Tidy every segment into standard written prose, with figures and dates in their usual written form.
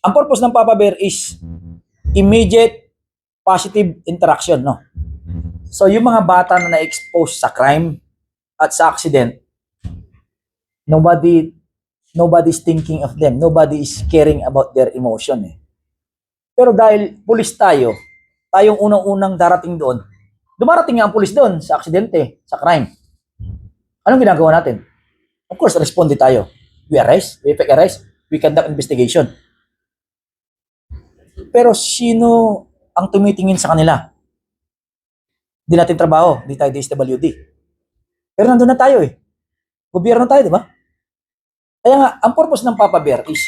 Ang purpose ng Papa Bear is immediate positive interaction, no? So, yung mga bata na na-expose sa crime at sa accident, nobody nobody's thinking of them. Nobody is caring about their emotion, eh. Pero dahil pulis tayo, tayong unang-unang darating doon, dumarating nga ang pulis doon sa aksidente, sa crime. Anong ginagawa natin? Of course, responde tayo. We effect arrest, we conduct investigation. Pero sino ang tumitingin sa kanila? Hindi natin trabaho, hindi tayo DSWD. Pero nandun na tayo eh. Gobyerno tayo, di ba? Kaya nga, ang purpose ng Papa Bear is,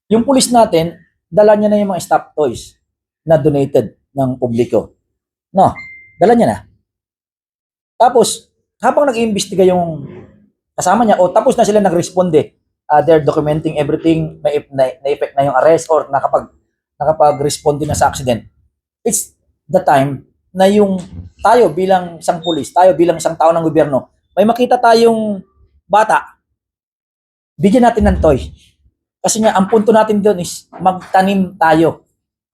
yung pulis natin, dala niya na yung mga stop toys na donated ng publiko. No, dala niya na. Tapos, habang nag-iimbestiga yung kasama niya, o tapos na sila nag-responde, they're documenting everything, na-effect na yung arrest, or nakapag-responde na sa accident. It's the time na yung tayo bilang isang pulis, tayo bilang isang tao ng gobyerno, may makita tayong bata, bigyan natin ng toy. Kasi nga, ang punto natin doon is magtanim tayo.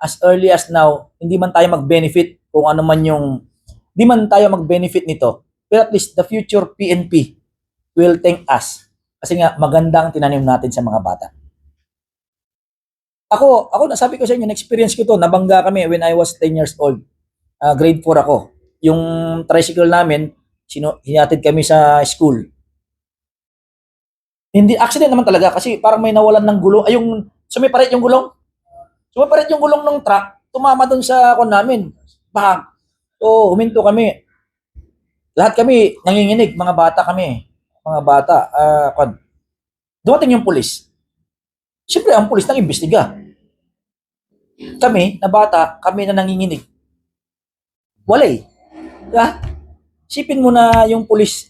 As early as now, hindi man tayo mag-benefit kung ano man yung, di man tayo mag-benefit nito, pero at least the future PNP will thank us. Kasi nga, magandang tinanim natin sa mga bata. Ako nasabi ko sa inyo, na-experience ko to, nabangga kami when I was 10 years old. Grade 4 ako. Yung tricycle namin, hinatid kami sa school. Hindi, accident naman talaga kasi parang may nawalan ng gulong. Ay, yung sumiparit yung gulong. Sumiparit yung gulong ng truck, tumama doon sa kon namin. Bang! So, huminto kami. Lahat kami nanginginig, mga bata kami. Mga bata. Dumating yung pulis. Siyempre, ang pulis nang imbestiga. Kami, na bata, kami na nanginginig. Wala eh. Diba? Sipin mo na yung pulis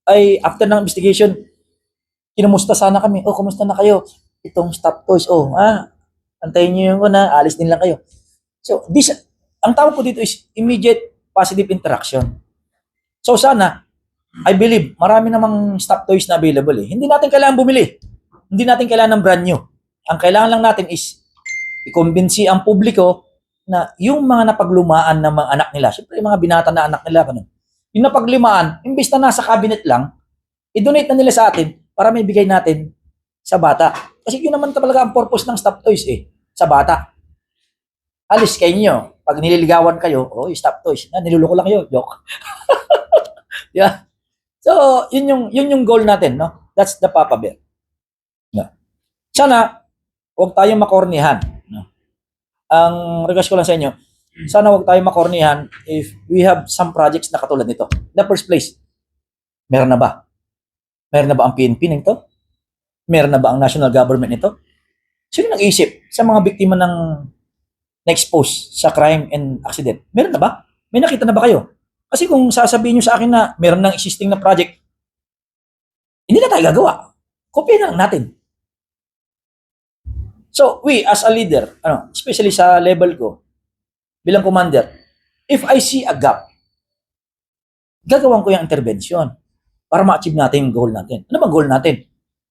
ay after ng investigation, kinumusta sana kami. Oh, kumusta na kayo? Itong stop toys. Oh, antayin nyo yung alis din lang kayo. So, ang tawag ko dito is immediate positive interaction. So, sana, I believe, marami namang stop toys na available eh. Hindi natin kailangan bumili. Hindi natin kailangan ng brand new. Ang kailangan lang natin is i-convince ang publiko na yung mga napaglumaan ng mga anak nila, syempre yung mga binata na anak nila, ganun. Yung napaglumaan, imbis na nasa cabinet lang, i-donate na nila sa atin para may bigay natin sa bata. Kasi yun naman talaga ang purpose ng stop toys eh, sa bata. Alis kayo nyo. Pag nililigawan kayo, stop toys. Niluloko lang kayo. Joke. Yeah. So, yun yung goal natin, no? That's the Papa Bear. Yeah. Sana, huwag tayong makornihan. No? Ang request ko lang sa inyo, sana huwag tayong makornihan if we have some projects na katulad nito. In the first place, meron na ba? Meron na ba ang PNP nito? Meron na ba ang national government nito? Sino nag-iisip sa mga biktima ng na-expose sa crime and accident? Meron na ba? May nakita na ba kayo? Kasi kung sasabihin nyo sa akin na meron ng existing na project, hindi na tayo gagawa. Kopya na lang natin. So, we as a leader, especially sa level ko, bilang commander, if I see a gap, gagawin ko yung intervention para ma-achieve natin yung goal natin. Ano bang goal natin?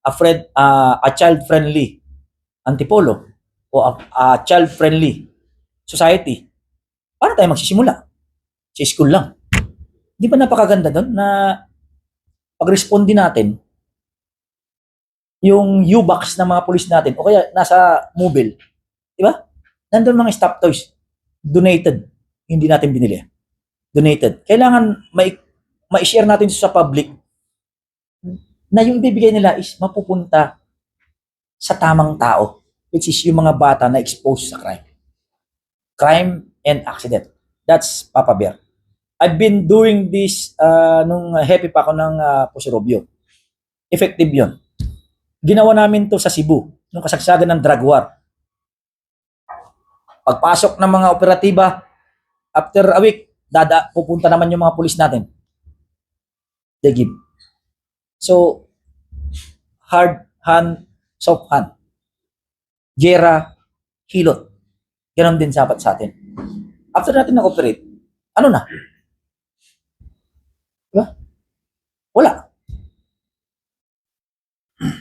A child-friendly antipolo o a child-friendly society. Paano tayo magsisimula? Sa school lang. Di ba napakaganda doon na pag-responde natin yung U-box ng mga pulis natin o kaya nasa mobile. Di ba? Nandun mga stop toys. Donated. Hindi natin binili. Donated. Kailangan ma-share natin sa public na yung ibibigay nila is mapupunta sa tamang tao, which is yung mga bata na exposed sa crime. Crime and accident. That's Papa Bear. I've been doing this nung happy pa ako ng Pusurobio. Effective yun. Ginawa namin to sa Cebu, nung kasagsagan ng drug war. Pagpasok ng mga operatiba, after a week, pupunta naman yung mga pulis natin. They give. So, hard hand, soft hand. Gera, hilot. Ganon din sapat sa atin. After natin na-operate, ano na? Diba? Wala.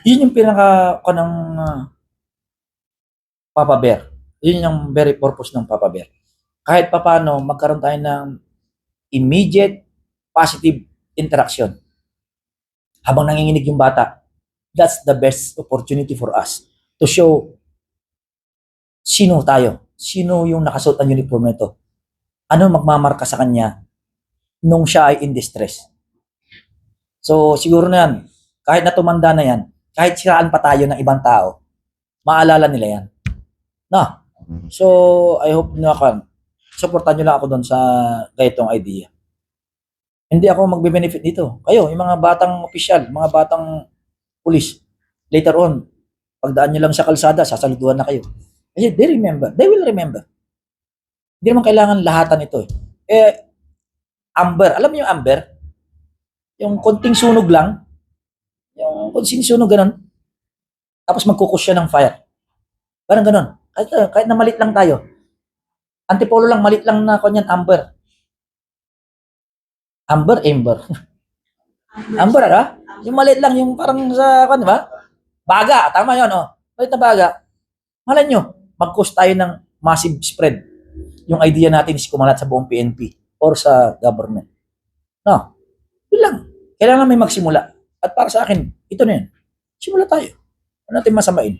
Yun yung pinaka kanang Papa Bear. Yun yung very purpose ng Papa Bear. Kahit papano, magkaroon tayo ng immediate positive interaction. Habang nanginginig yung bata, that's the best opportunity for us to show sino tayo. Sino yung nakasuot ang uniform nito. Ano magmamarka sa kanya nung siya ay in distress. So, siguro na yan, kahit na tumanda na yan, kahit siraan pa tayo ng ibang tao, maalala nila yan. No? So, I hope na supportan nyo lang ako doon sa ganitong idea. Hindi ako magbe-benefit dito. Kayo, yung mga batang opisyal, mga batang pulis, later on, pagdaan nyo lang sa kalsada, sasaluduhan na kayo. Kasi they will remember. Hindi naman kailangan lahatan ito. Amber, alam niyo yung amber? Yung konting sunog lang, yung konting sunog ganun, tapos magkukus siya ng fire. Parang ganun. Kahit na malit lang tayo. Antipolo lang, malit lang na kanyan, amber. Amber. Amber, ha? Yung maliit lang, yung parang sa, di ba? Baga, tama yun, oh. Maliit na baga. Malay nyo, mag-cause tayo ng massive spread. Yung idea natin is kumalat sa buong PNP or sa government. No? Yun lang. Kailangan may magsimula. At para sa akin, ito na yun. Simula tayo. Ano natin masamain?